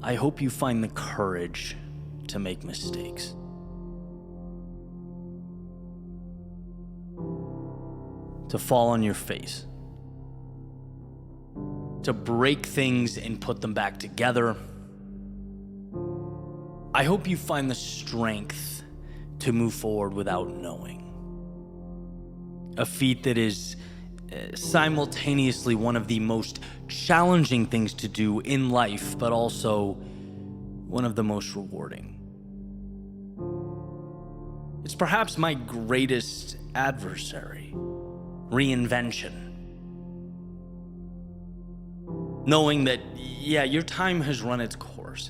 I hope you find the courage to make mistakes. To fall on your face. To break things and put them back together. I hope you find the strength to move forward without knowing. A feat that is simultaneously one of the most challenging things to do in life, but also one of the most rewarding. It's perhaps my greatest adversary, reinvention. Knowing that, your time has run its course.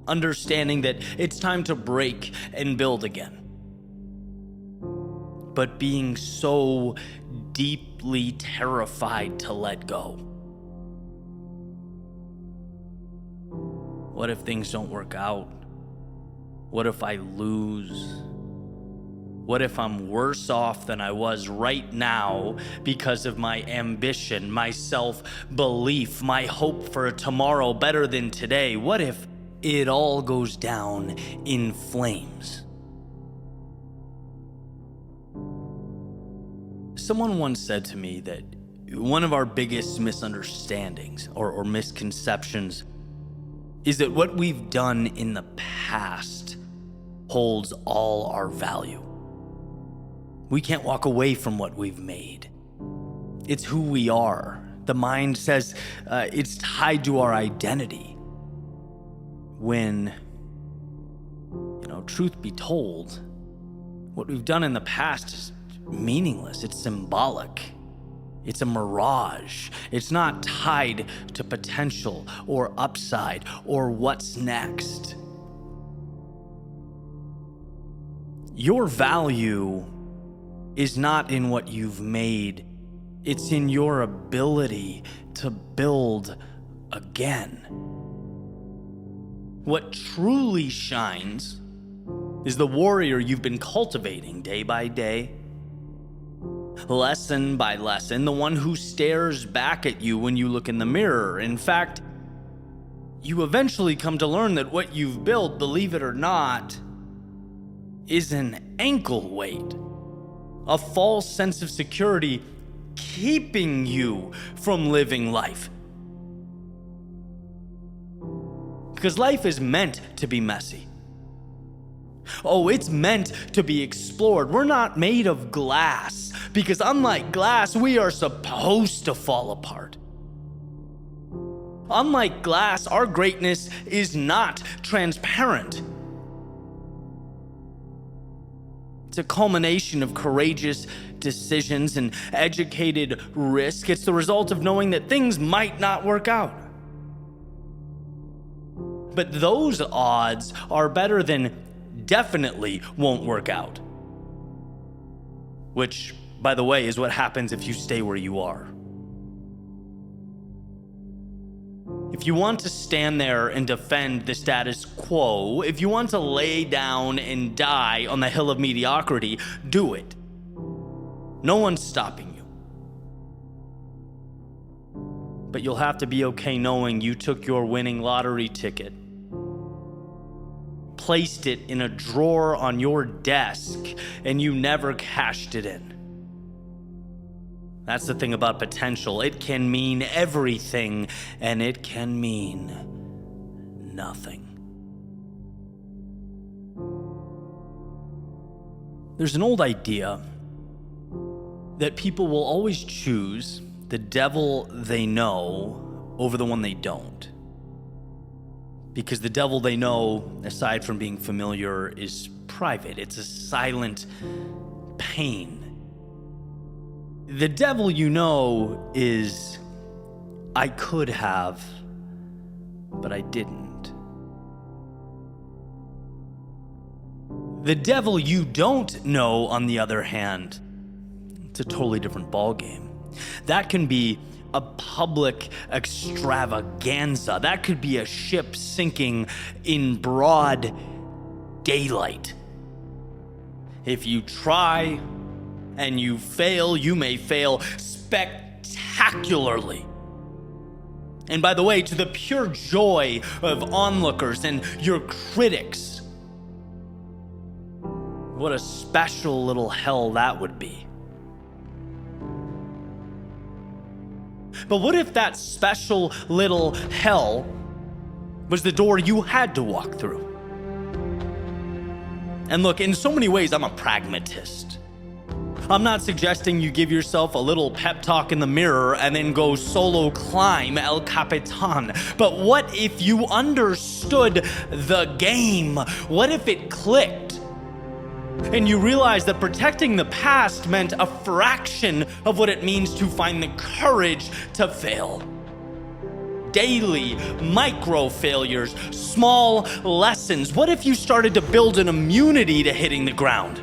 Understanding that it's time to break and build again. But being so deeply terrified to let go. What if things don't work out? What if I lose? What if I'm worse off than I was right now because of my ambition, my self-belief, my hope for a tomorrow better than today? What if it all goes down in flames? Someone once said to me that one of our biggest misunderstandings or misconceptions is that what we've done in the past holds all our value. We can't walk away from what we've made. It's who we are. The mind says it's tied to our identity. When, truth be told, what we've done in the past is meaningless. It's symbolic. It's a mirage. It's not tied to potential or upside or what's next. Your value is not in what you've made. It's in your ability to build again. What truly shines is the warrior you've been cultivating day by day, lesson by lesson, the one who stares back at you when you look in the mirror. In fact, you eventually come to learn that what you've built, believe it or not, is an ankle weight, a false sense of security keeping you from living life. Because life is meant to be messy. Oh, it's meant to be explored. We're not made of glass, because unlike glass, we are supposed to fall apart. Unlike glass, our greatness is not transparent. It's a culmination of courageous decisions and educated risk. It's the result of knowing that things might not work out. But those odds are better than definitely won't work out. Which, by the way, is what happens if you stay where you are. If you want to stand there and defend the status quo, if you want to lay down and die on the hill of mediocrity, do it. No one's stopping you. But you'll have to be okay knowing you took your winning lottery ticket, placed it in a drawer on your desk, and you never cashed it in. That's the thing about potential. It can mean everything, and it can mean nothing. There's an old idea that people will always choose the devil they know over the one they don't. Because the devil they know, aside from being familiar, is private. It's a silent pain. The devil you know is, I could have, but I didn't. The devil you don't know, on the other hand, it's a totally different ballgame. That can be a public extravaganza. That could be a ship sinking in broad daylight. If you try and you fail, you may fail spectacularly. And by the way, to the pure joy of onlookers and your critics, what a special little hell that would be. But what if that special little hell was the door you had to walk through? And look, in so many ways, I'm a pragmatist. I'm not suggesting you give yourself a little pep talk in the mirror and then go solo climb El Capitan. But what if you understood the game? What if it clicked? And you realized that protecting the past meant a fraction of what it means to find the courage to fail. Daily micro failures, small lessons. What if you started to build an immunity to hitting the ground?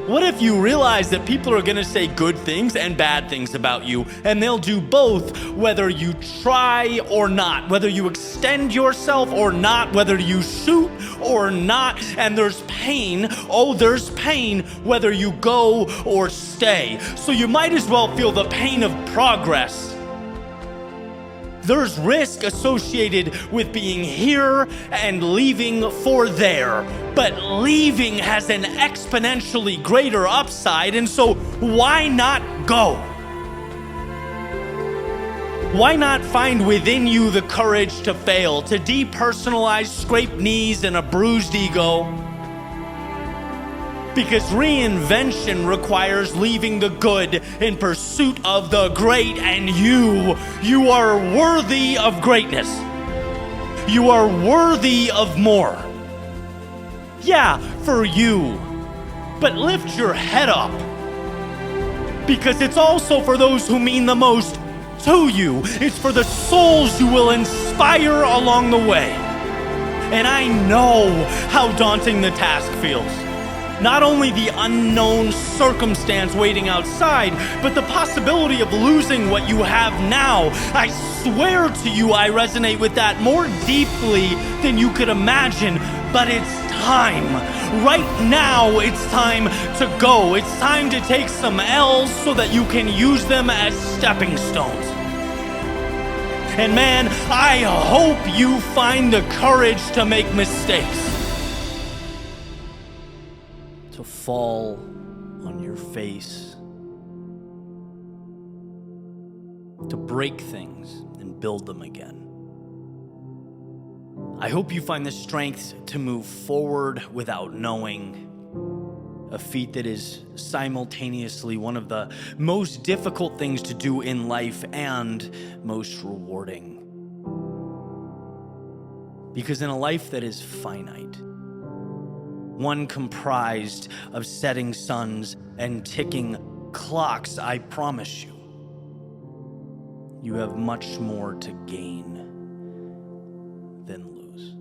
What if you realize that people are gonna say good things and bad things about you, and they'll do both whether you try or not, whether you extend yourself or not, whether you shoot or not, and there's pain, there's pain whether you go or stay. So you might as well feel the pain of progress. There's risk associated with being here and leaving for there, but leaving has an exponentially greater upside, and so why not go? Why not find within you the courage to fail, to depersonalize scraped knees and a bruised ego? Because reinvention requires leaving the good in pursuit of the great, and you are worthy of greatness. You are worthy of more. Yeah, for you, but lift your head up, because it's also for those who mean the most to you. It's for the souls you will inspire along the way. And I know how daunting the task feels. Not only the unknown circumstance waiting outside, but the possibility of losing what you have now. I swear to you, I resonate with that more deeply than you could imagine. But it's time. Right now, it's time to go. It's time to take some L's so that you can use them as stepping stones. And man, I hope you find the courage to make mistakes. To fall on your face, to break things and build them again. I hope you find the strength to move forward without knowing, a feat that is simultaneously one of the most difficult things to do in life and most rewarding. Because in a life that is finite, one comprised of setting suns and ticking clocks, I promise you, you have much more to gain than lose.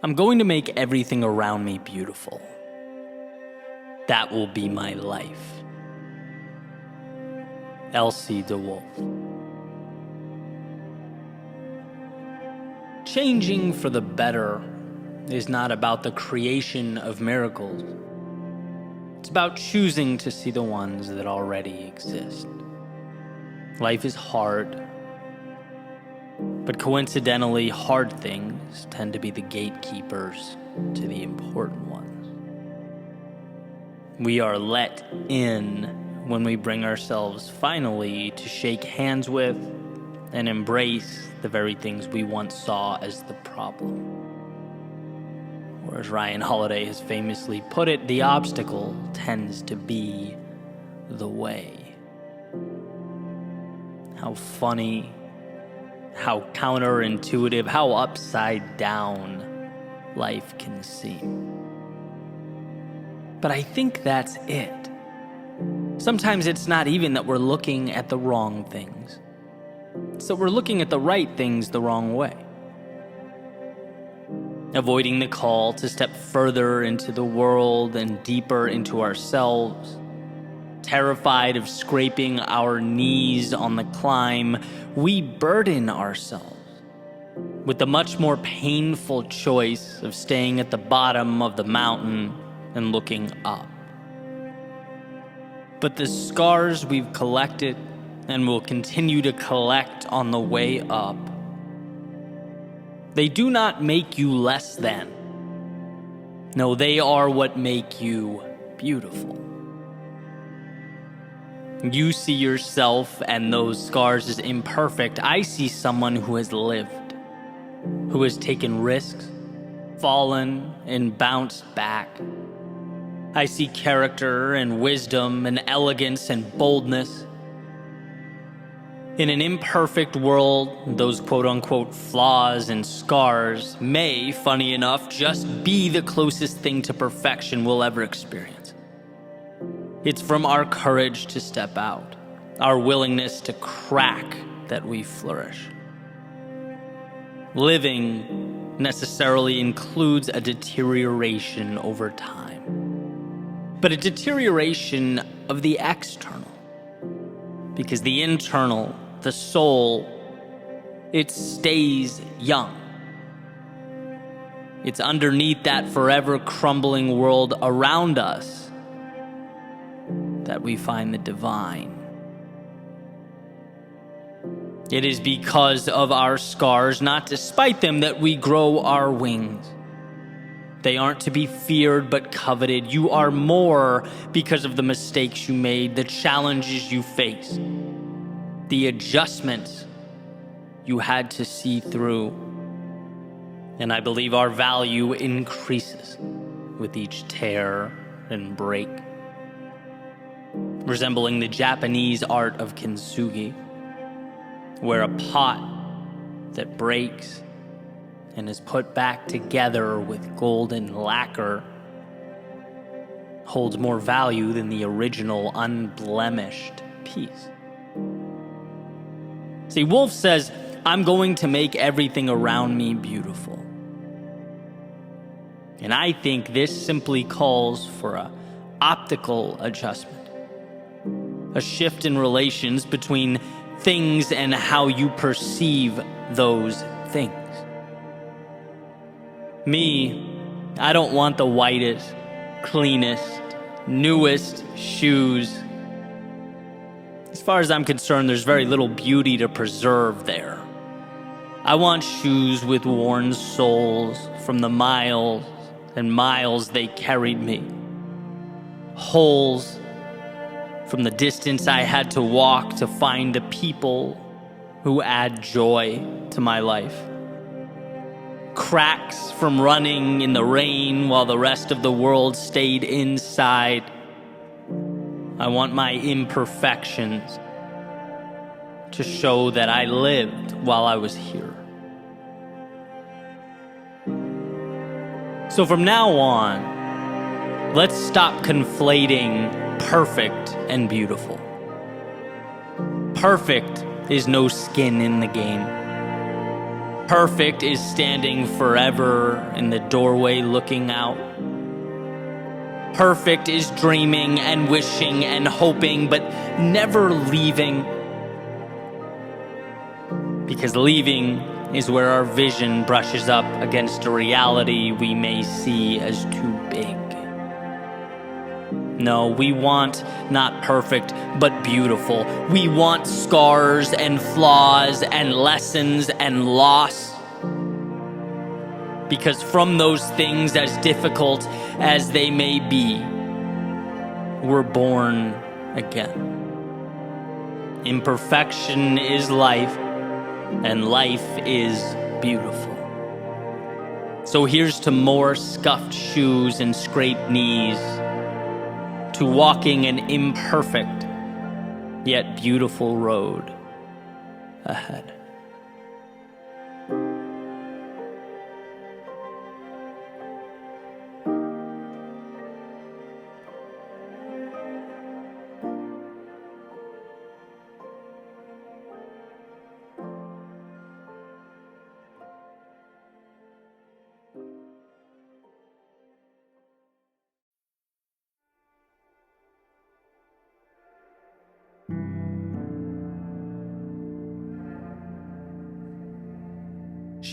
I'm going to make everything around me beautiful. That will be my life. Elsie DeWolf. Changing for the better is not about the creation of miracles. It's about choosing to see the ones that already exist. Life is hard, but coincidentally, hard things tend to be the gatekeepers to the important ones. We are let in when we bring ourselves finally to shake hands with and embrace the very things we once saw as the problem. Or as Ryan Holiday has famously put it, the obstacle tends to be the way. How funny, how counterintuitive, how upside down life can seem. But I think that's it. Sometimes it's not even that we're looking at the wrong things. It's that we're looking at the right things the wrong way. Avoiding the call to step further into the world and deeper into ourselves. Terrified of scraping our knees on the climb, we burden ourselves with the much more painful choice of staying at the bottom of the mountain and looking up. But the scars we've collected and will continue to collect on the way up, they do not make you less than. No, they are what make you beautiful. You see yourself and those scars as imperfect. I see someone who has lived, who has taken risks, fallen, and bounced back. I see character and wisdom and elegance and boldness. In an imperfect world, those quote-unquote flaws and scars may, funny enough, just be the closest thing to perfection we'll ever experience. It's from our courage to step out, our willingness to crack, that we flourish. Living necessarily includes a deterioration over time, but a deterioration of the external, because the internal, the soul, it stays young. It's underneath that forever crumbling world around us that we find the divine. It is because of our scars, not despite them, that we grow our wings. They aren't to be feared but coveted. You are more because of the mistakes you made, the challenges you faced, the adjustments you had to see through. And I believe our value increases with each tear and break, resembling the Japanese art of kintsugi, where a pot that breaks and is put back together with golden lacquer holds more value than the original unblemished piece. See, Wolf says, I'm going to make everything around me beautiful. And I think this simply calls for an optical adjustment, a shift in relations between things and how you perceive those things. Me, I don't want the whitest, cleanest, newest shoes. As far as I'm concerned, there's very little beauty to preserve there. I want shoes with worn soles from the miles and miles they carried me. Holes from the distance I had to walk to find the people who add joy to my life. Cracks from running in the rain while the rest of the world stayed inside. I want my imperfections to show that I lived while I was here. So from now on, let's stop conflating perfect and beautiful. Perfect is no skin in the game. Perfect is standing forever in the doorway looking out. Perfect is dreaming and wishing and hoping, but never leaving. Because leaving is where our vision brushes up against a reality we may see as too big. No, we want not perfect, but beautiful. We want scars and flaws and lessons and loss. Because from those things, as difficult as they may be, we're born again. Imperfection is life, and life is beautiful. So here's to more scuffed shoes and scraped knees, to walking an imperfect yet beautiful road ahead.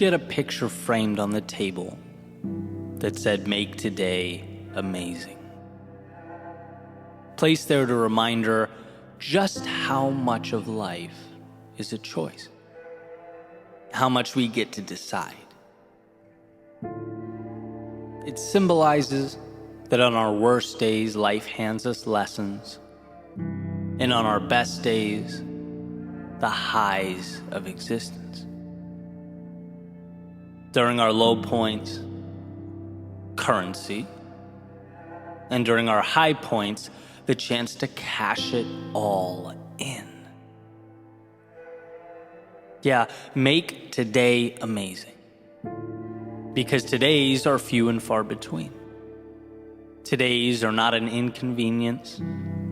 she had a picture framed on the table that said, "Make today amazing." Placed there to remind her just how much of life is a choice. How much we get to decide. It symbolizes that on our worst days, life hands us lessons, and on our best days, the highs of existence. During our low points, currency, and during our high points, the chance to cash it all in. Yeah, make today amazing. Because today's are few and far between. Today's are not an inconvenience,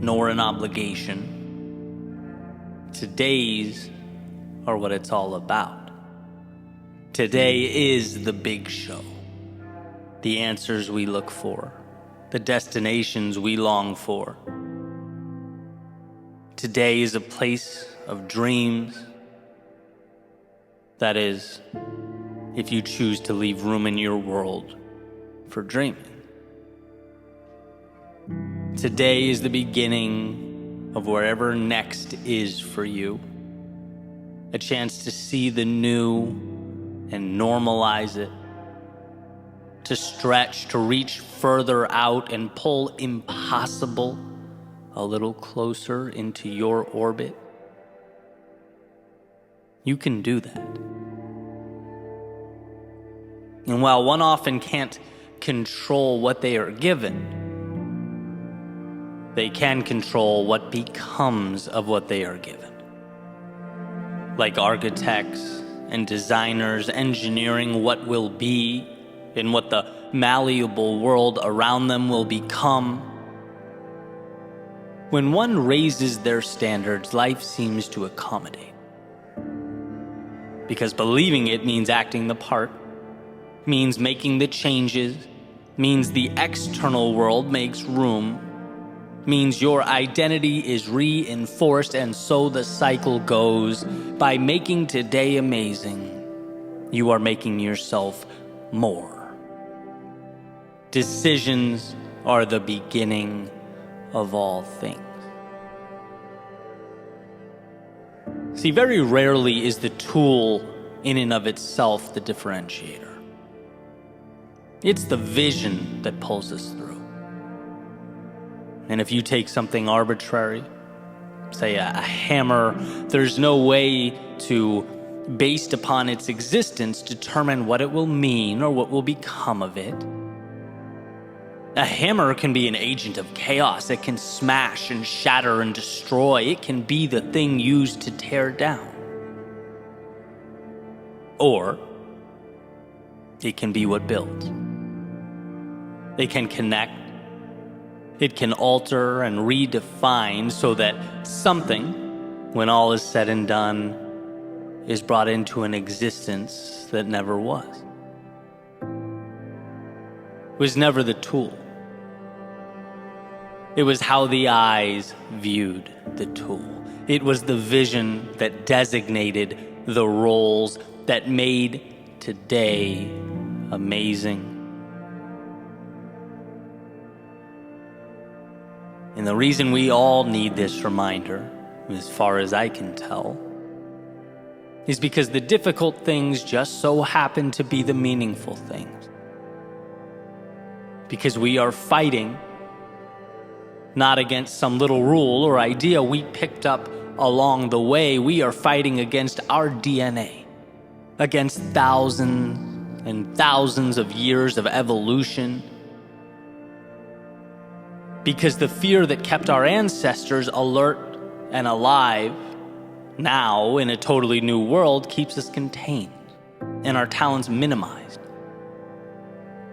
nor an obligation. Today's are what it's all about. Today is the big show. The answers we look for. The destinations we long for. Today is a place of dreams. That is, if you choose to leave room in your world for dreaming. Today is the beginning of wherever next is for you. A chance to see the new and normalize it. To stretch, to reach further out and pull impossible a little closer into your orbit. You can do that. And while one often can't control what they are given, they can control what becomes of what they are given. Like architects and designers engineering what will be and what the malleable world around them will become. When one raises their standards, life seems to accommodate. Because believing it means acting the part, means making the changes, means the external world makes room, means your identity is reinforced, and so the cycle goes. By making today amazing, you are making yourself more. Decisions are the beginning of all things. See, very rarely is the tool in and of itself the differentiator. It's the vision that pulls us through. And if you take something arbitrary, say a hammer, there's no way to, based upon its existence, determine what it will mean or what will become of it. A hammer can be an agent of chaos. It can smash and shatter and destroy. It can be the thing used to tear down. Or it can be what builds. It can connect. It can alter and redefine so that something, when all is said and done, is brought into an existence that never was. It was never the tool. It was how the eyes viewed the tool. It was the vision that designated the roles that made today amazing. And the reason we all need this reminder, as far as I can tell, is because the difficult things just so happen to be the meaningful things. Because we are fighting not against some little rule or idea we picked up along the way. We are fighting against our DNA, against thousands and thousands of years of evolution. Because the fear that kept our ancestors alert and alive now in a totally new world keeps us contained and our talents minimized.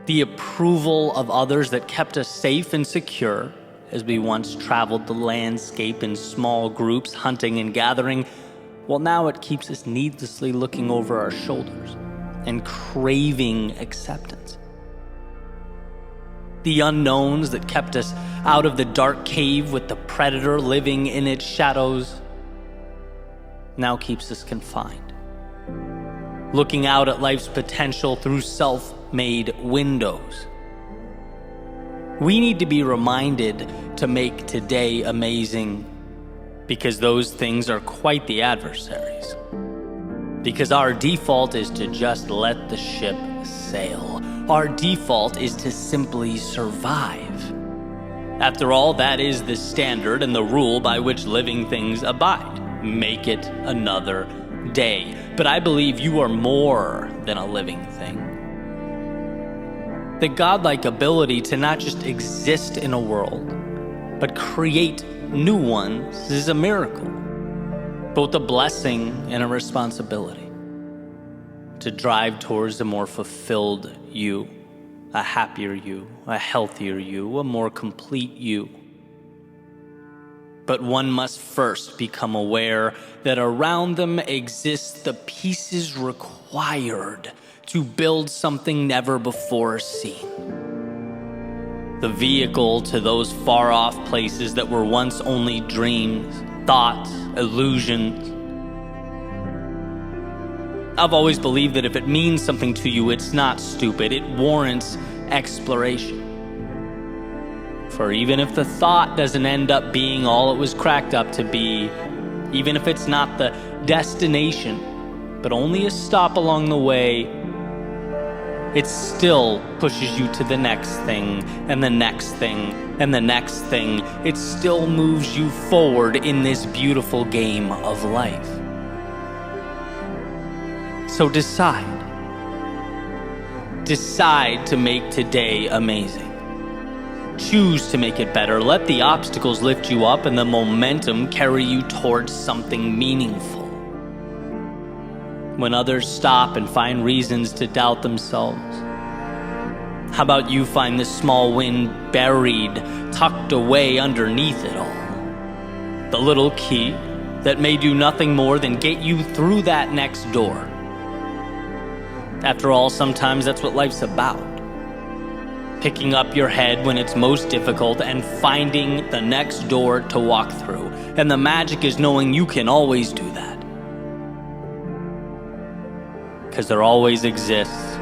The approval of others that kept us safe and secure as we once traveled the landscape in small groups, hunting and gathering, well, now it keeps us needlessly looking over our shoulders and craving acceptance. The unknowns that kept us out of the dark cave with the predator living in its shadows now keeps us confined. looking out at life's potential through self-made windows. We need to be reminded to make today amazing, because those things are quite the adversaries. Because our default is to just let the ship sail. Our default is to simply survive. After all, that is the standard and the rule by which living things abide. Make it another day. But I believe you are more than a living thing. The godlike ability to not just exist in a world, but create new ones is a miracle. Both a blessing and a responsibility. To drive towards a more fulfilled you, a happier you, a healthier you, a more complete you. But one must first become aware that around them exist the pieces required to build something never before seen. The vehicle to those far-off places that were once only dreams, thoughts, illusions. I've always believed that if it means something to you, it's not stupid. It warrants exploration. For even if the thought doesn't end up being all it was cracked up to be, even if it's not the destination, but only a stop along the way, it still pushes you to the next thing, and the next thing, and the next thing. It still moves you forward in this beautiful game of life. So decide. Decide to make today amazing. Choose to make it better. Let the obstacles lift you up and the momentum carry you towards something meaningful. When others stop and find reasons to doubt themselves, how about you find the small win buried, tucked away underneath it all? The little key that may do nothing more than get you through that next door. After all, sometimes that's what life's about. Picking up your head when it's most difficult and finding the next door to walk through. And the magic is knowing you can always do that. Because there always exists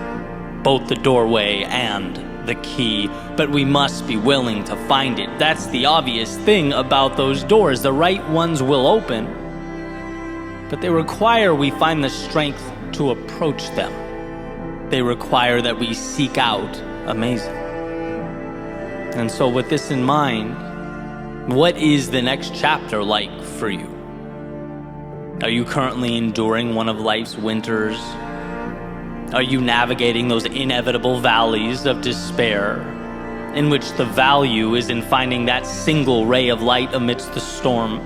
both the doorway and the key, but we must be willing to find it. That's the obvious thing about those doors. The right ones will open, but they require we find the strength to approach them. They require that we seek out amazing. And so with this in mind, what is the next chapter like for you? Are you currently enduring one of life's winters? Are you navigating those inevitable valleys of despair, in which the value is in finding that single ray of light amidst the storm?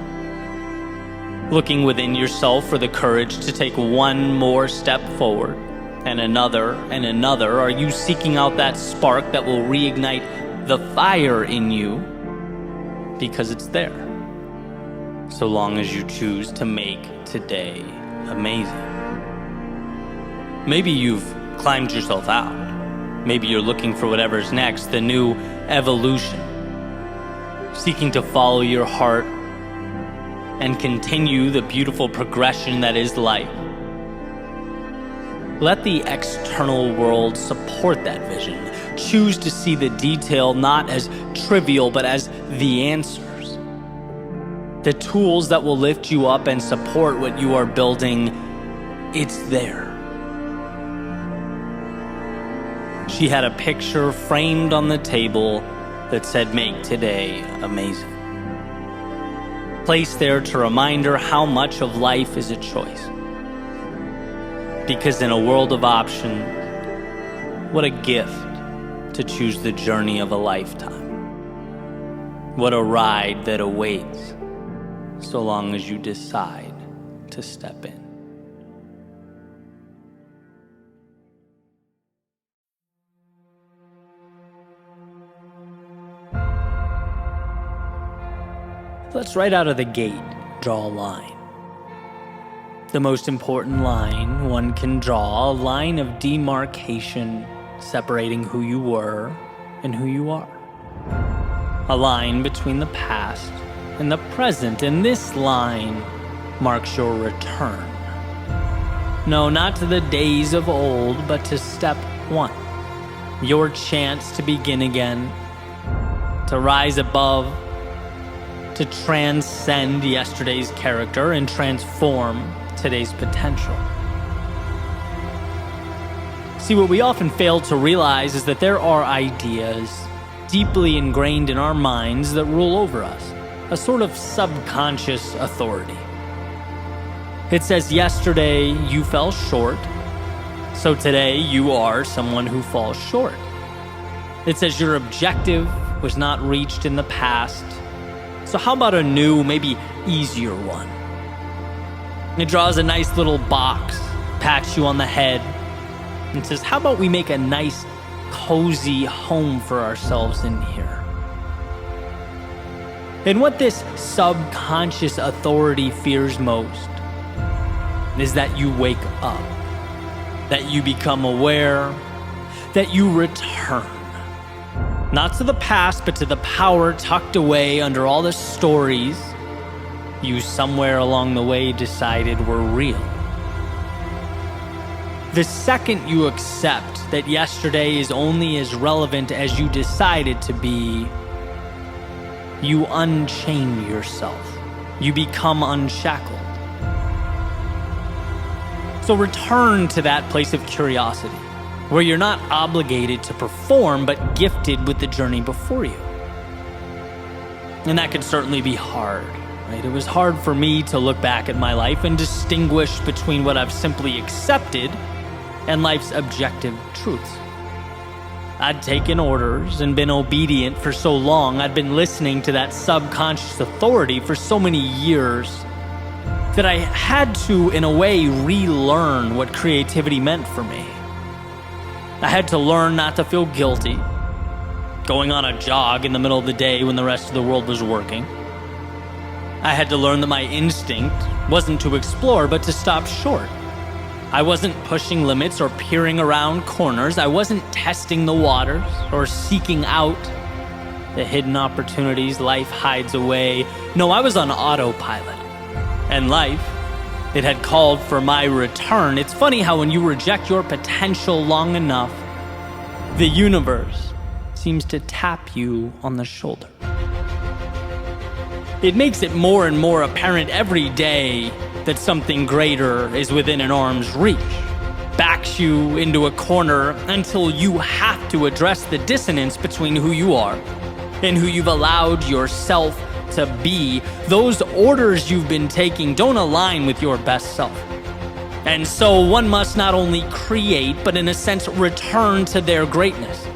Looking within yourself for the courage to take one more step forward, and another, are you seeking out that spark that will reignite the fire in you? Because it's there, so long as you choose to make today amazing. Maybe you've climbed yourself out. Maybe you're looking for whatever's next, the new evolution, seeking to follow your heart and continue the beautiful progression that is life. Let the external world support that vision. Choose to see the detail not as trivial, but as the answers. The tools that will lift you up and support what you are building, it's there. She had a picture framed on the table that said, "Make today amazing." Placed there to remind her how much of life is a choice. Because in a world of options, what a gift to choose the journey of a lifetime. What a ride that awaits, so long as you decide to step in. Let's right out of the gate draw a line. The most important line one can draw, a line of demarcation separating who you were and who you are. A line between the past and the present, and this line marks your return. No, not to the days of old, but to step one. Your chance to begin again, to rise above, to transcend yesterday's character and transform today's potential. See, what we often fail to realize is that there are ideas deeply ingrained in our minds that rule over us, a sort of subconscious authority. It says yesterday you fell short, so today you are someone who falls short. It says your objective was not reached in the past, so how about a new, maybe easier one? It draws a nice little box, pats you on the head, and says, how about we make a nice, cozy home for ourselves in here? And what this subconscious authority fears most is that you wake up, that you become aware, that you return. Not to the past, but to the power tucked away under all the stories you somewhere along the way decided were real. The second you accept that yesterday is only as relevant as you decide it to be, you unchain yourself. You become unshackled. So return to that place of curiosity, where you're not obligated to perform, but gifted with the journey before you. And that can certainly be hard, right? It was hard for me to look back at my life and distinguish between what I've simply accepted and life's objective truths. I'd taken orders and been obedient for so long. I'd been listening to that subconscious authority for so many years that I had to, in a way, relearn what creativity meant for me. I had to learn not to feel guilty going on a jog in the middle of the day when the rest of the world was working. I had to learn that my instinct wasn't to explore, but to stop short. I wasn't pushing limits or peering around corners. I wasn't testing the waters or seeking out the hidden opportunities life hides away. No, I was on autopilot. And life, it had called for my return. It's funny how when you reject your potential long enough, the universe seems to tap you on the shoulder. It makes it more and more apparent every day that something greater is within an arm's reach, backs you into a corner until you have to address the dissonance between who you are and who you've allowed yourself to be. Those orders you've been taking don't align with your best self. And so one must not only create, but in a sense return to their greatness,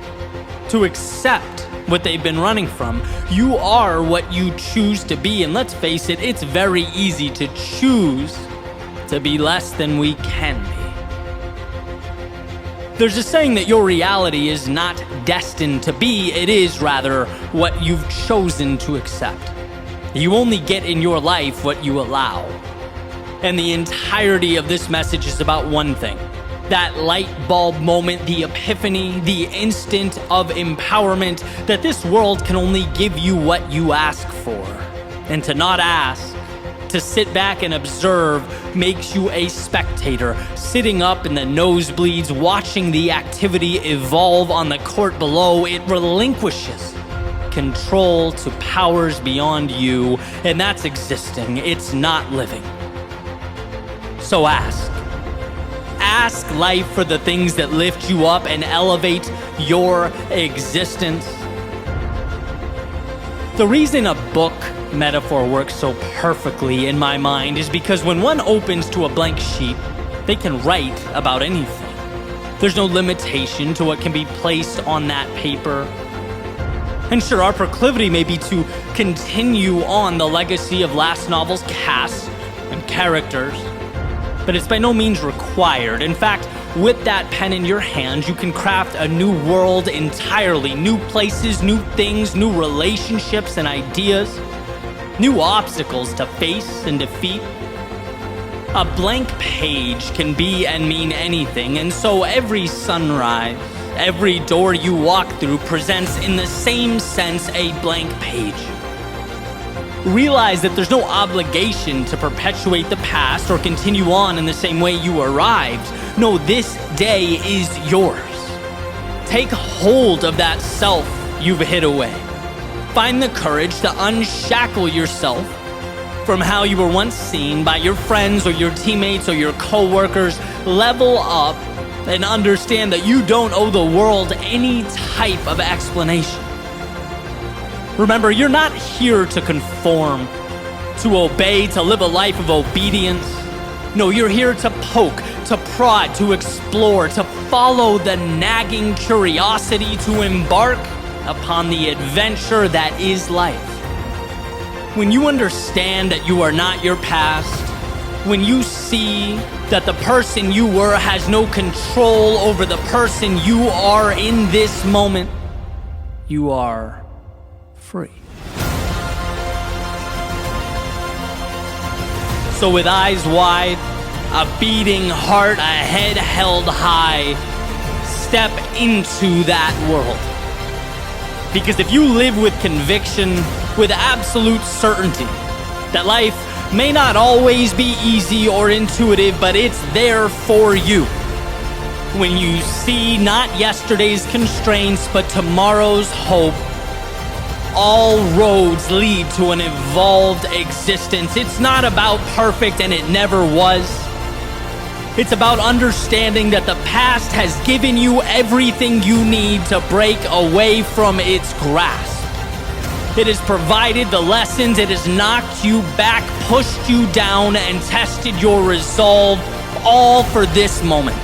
to accept what they've been running from. You are what you choose to be, and let's face it, it's very easy to choose to be less than we can be. There's a saying that your reality is not destined to be, it is rather what you've chosen to accept. You only get in your life what you allow. And the entirety of this message is about one thing. That light bulb moment, the epiphany, the instant of empowerment that this world can only give you what you ask for. And to not ask, to sit back and observe, makes you a spectator, sitting up in the nosebleeds, watching the activity evolve on the court below. It relinquishes control to powers beyond you, and that's existing. It's not living. So ask. Ask life for the things that lift you up and elevate your existence. The reason a book metaphor works so perfectly in my mind is because when one opens to a blank sheet, they can write about anything. There's no limitation to what can be placed on that paper. And sure, our proclivity may be to continue on the legacy of last novel's cast and characters, but it's by no means required. In fact, with that pen in your hand, you can craft a new world entirely. New places, new things, new relationships and ideas, new obstacles to face and defeat. A blank page can be and mean anything, and so every sunrise, every door you walk through presents in the same sense a blank page. realize that there's no obligation to perpetuate the past or continue on in the same way you arrived. No, this day is yours. Take hold of that self you've hid away. Find the courage to unshackle yourself from how you were once seen by your friends or your teammates or your coworkers. Level up and understand that you don't owe the world any type of explanation. Remember, you're not here to conform, to obey, to live a life of obedience. No, you're here to poke, to prod, to explore, to follow the nagging curiosity, to embark upon the adventure that is life. When you understand that you are not your past, when you see that the person you were has no control over the person you are in this moment, you are free. So with eyes wide, a beating heart, a head held high, step into that world. Because if you live with conviction, with absolute certainty, that life may not always be easy or intuitive, but it's there for you. When you see not yesterday's constraints, but tomorrow's hope, all roads lead to an evolved existence. It's not about perfect, and it never was. It's about understanding that the past has given you everything you need to break away from its grasp. It has provided the lessons, it has knocked you back, pushed you down, and tested your resolve, all for this moment.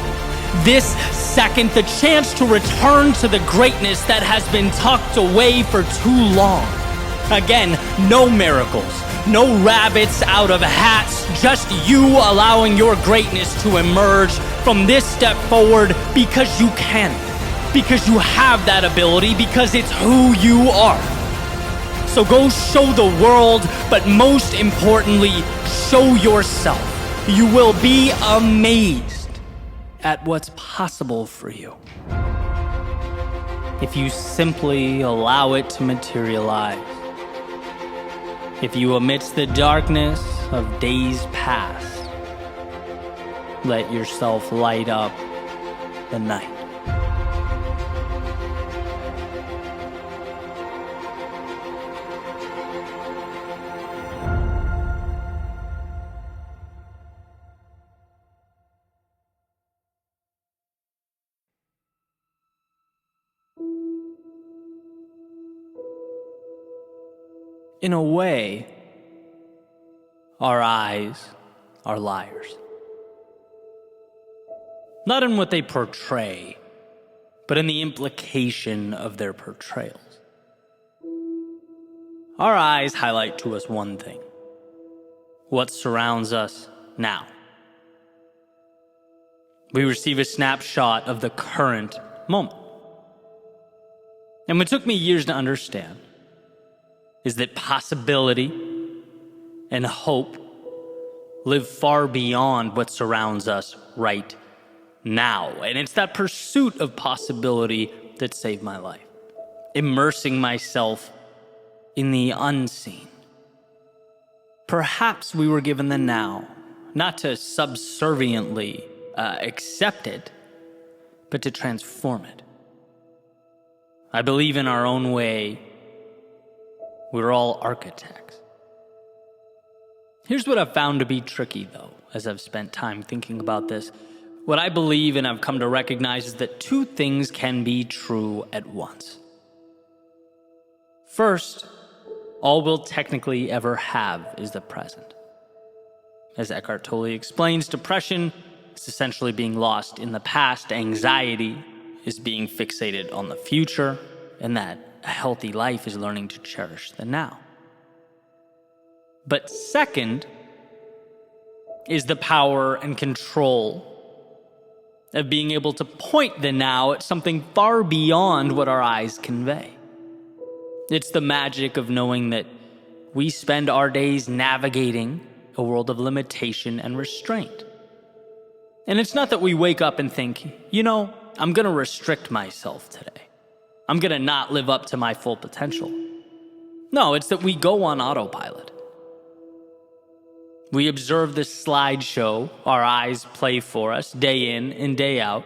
This second, the chance to return to the greatness that has been tucked away for too long. Again, no miracles, no rabbits out of hats, just you allowing your greatness to emerge from this step forward because you can, because you have that ability, because it's who you are. So go show the world, but most importantly, show yourself. You will be amazed at what's possible for you if you simply allow it to materialize. If you, amidst the darkness of days past, let yourself light up the night. In a way, our eyes are liars. Not in what they portray, but in the implication of their portrayals. Our eyes highlight to us one thing: what surrounds us now. We receive a snapshot of the current moment. And what took me years to understand is that possibility and hope live far beyond what surrounds us right now. And it's that pursuit of possibility that saved my life. Immersing myself in the unseen. Perhaps we were given the now, not to subserviently accept it, but to transform it. I believe in our own way, we're all architects. Here's what I've found to be tricky, though, as I've spent time thinking about this. What I believe and I've come to recognize is that two things can be true at once. First, all we'll technically ever have is the present. As Eckhart Tolle explains, depression is essentially being lost in the past. Anxiety is being fixated on the future, and that a healthy life is learning to cherish the now. But second is the power and control of being able to point the now at something far beyond what our eyes convey. It's the magic of knowing that we spend our days navigating a world of limitation and restraint. And it's not that we wake up and think, I'm going to restrict myself today. I'm going to not live up to my full potential. No, it's that we go on autopilot. We observe this slideshow our eyes play for us day in and day out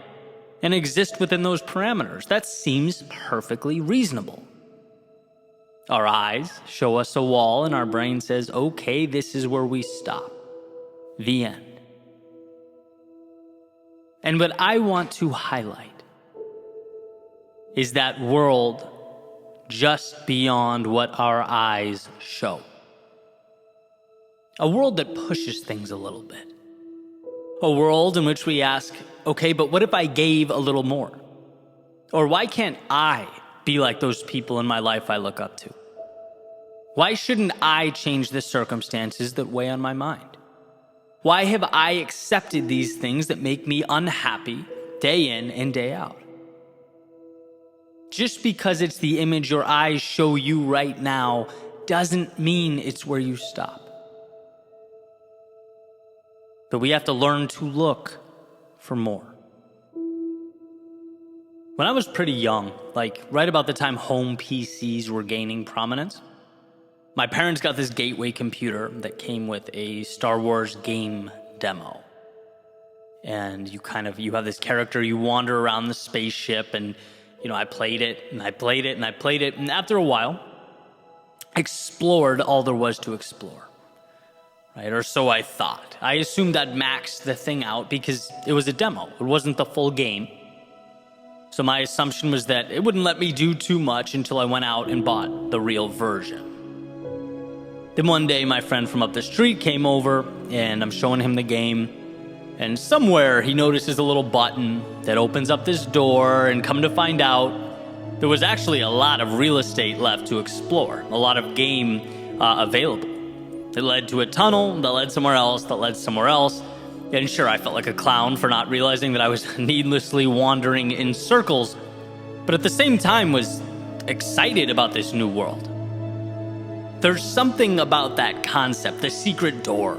and exist within those parameters. That seems perfectly reasonable. Our eyes show us a wall and our brain says, okay, this is where we stop. The end. And what I want to highlight is that world just beyond what our eyes show. A world that pushes things a little bit. A world in which we ask, okay, but what if I gave a little more? Or why can't I be like those people in my life I look up to? Why shouldn't I change the circumstances that weigh on my mind? Why have I accepted these things that make me unhappy day in and day out? Just because it's the image your eyes show you right now doesn't mean it's where you stop. But we have to learn to look for more. When I was pretty young, like right about the time home PCs were gaining prominence, my parents got this gateway computer that came with a Star Wars game demo. And you have this character, you wander around the spaceship, and I played it, and I played it, and I played it, and after a while, explored all there was to explore. Right? Or so I thought. I assumed I'd maxed the thing out because it was a demo. It wasn't the full game. So my assumption was that it wouldn't let me do too much until I went out and bought the real version. Then one day, my friend from up the street came over, and I'm showing him the game. And somewhere, he notices a little button that opens up this door, and come to find out, there was actually a lot of real estate left to explore, a lot of game available. It led to a tunnel that led somewhere else, that led somewhere else. And sure, I felt like a clown for not realizing that I was needlessly wandering in circles, but at the same time was excited about this new world. There's something about that concept, the secret door,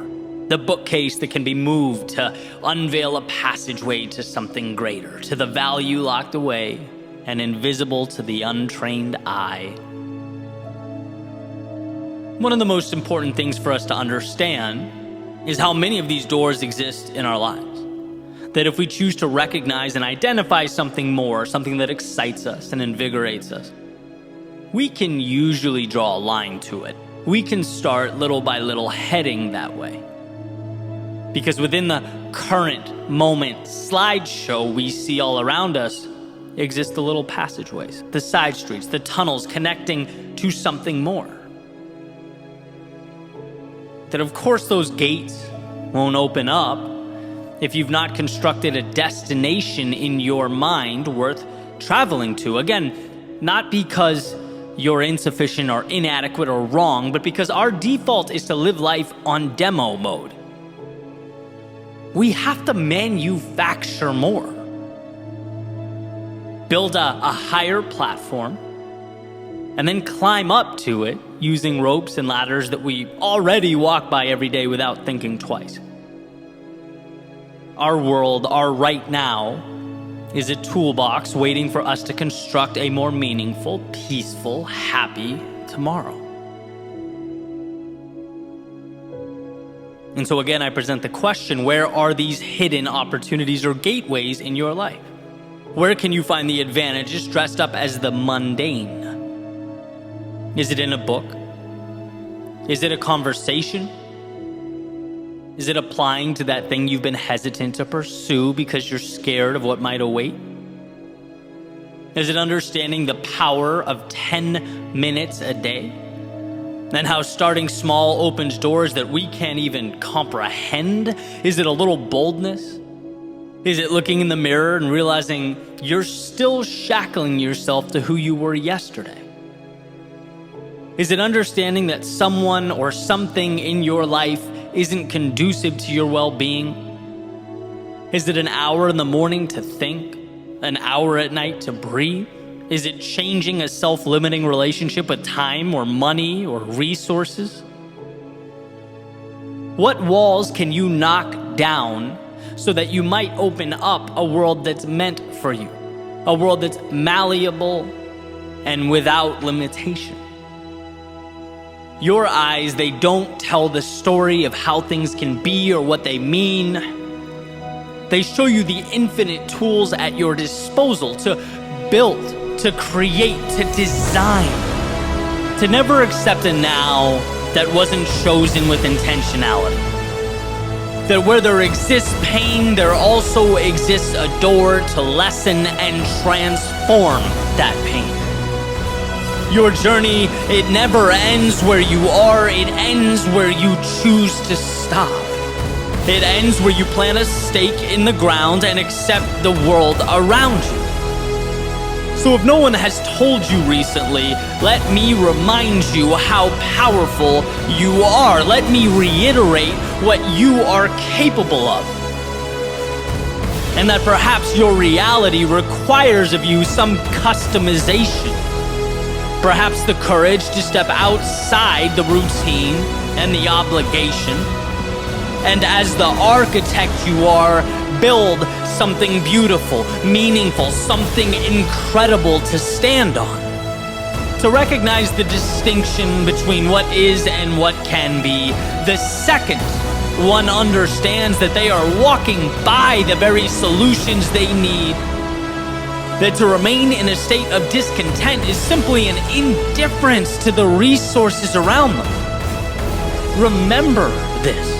the bookcase that can be moved to unveil a passageway to something greater, to the value locked away and invisible to the untrained eye. One of the most important things for us to understand is how many of these doors exist in our lives. That if we choose to recognize and identify something more, something that excites us and invigorates us, we can usually draw a line to it. We can start little by little heading that way. Because within the current moment slideshow we see all around us exist the little passageways, the side streets, the tunnels connecting to something more. That of course those gates won't open up if you've not constructed a destination in your mind worth traveling to. Again, not because you're insufficient or inadequate or wrong, but because our default is to live life on demo mode. We have to manufacture more. Build a higher platform, and then climb up to it using ropes and ladders that we already walk by every day without thinking twice. Our world, our right now, is a toolbox waiting for us to construct a more meaningful, peaceful, happy tomorrow. And so again, I present the question, where are these hidden opportunities or gateways in your life? Where can you find the advantages dressed up as the mundane? Is it in a book? Is it a conversation? Is it applying to that thing you've been hesitant to pursue because you're scared of what might await? Is it understanding the power of 10 minutes a day? And how starting small opens doors that we can't even comprehend? Is it a little boldness? Is it looking in the mirror and realizing you're still shackling yourself to who you were yesterday? Is it understanding that someone or something in your life isn't conducive to your well-being? Is it an hour in the morning to think, an hour at night to breathe? Is it changing a self-limiting relationship with time or money or resources? What walls can you knock down so that you might open up a world that's meant for you? A world that's malleable and without limitation? Your eyes, they don't tell the story of how things can be or what they mean. They show you the infinite tools at your disposal to build, to create, to design, to never accept a now that wasn't chosen with intentionality. That where there exists pain, there also exists a door to lessen and transform that pain. Your journey, it never ends where you are, it ends where you choose to stop. It ends where you plant a stake in the ground and accept the world around you. So if no one has told you recently, let me remind you how powerful you are. Let me reiterate what you are capable of. And that perhaps your reality requires of you some customization. Perhaps the courage to step outside the routine and the obligation. And as the architect you are, build something beautiful, meaningful, something incredible to stand on. To recognize the distinction between what is and what can be, the second one understands that they are walking by the very solutions they need. That to remain in a state of discontent is simply an indifference to the resources around them. Remember this.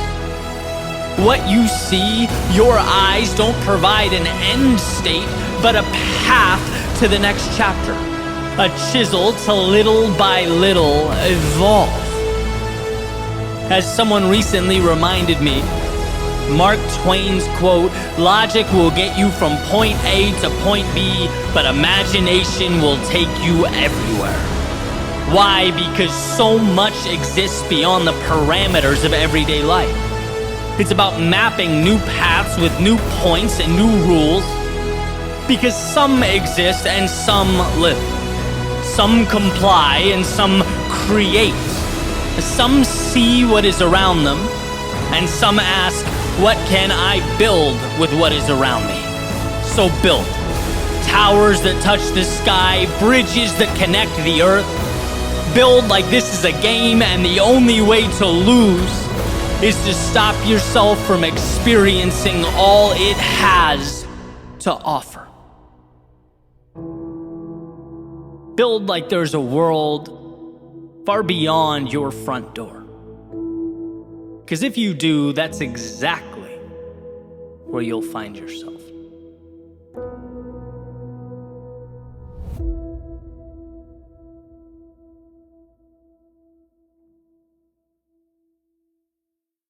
What you see, your eyes don't provide an end state, but a path to the next chapter. A chisel to little by little evolve. As someone recently reminded me, Mark Twain's quote, "Logic will get you from point A to point B, but imagination will take you everywhere." Why? Because so much exists beyond the parameters of everyday life. It's about mapping new paths with new points and new rules. Because some exist and some live. Some comply and some create. Some see what is around them, and some ask, what can I build with what is around me? So build. Towers that touch the sky, bridges that connect the earth. Build like this is a game, and the only way to lose is to stop yourself from experiencing all it has to offer. Build like there's a world far beyond your front door. Because if you do, that's exactly where you'll find yourself.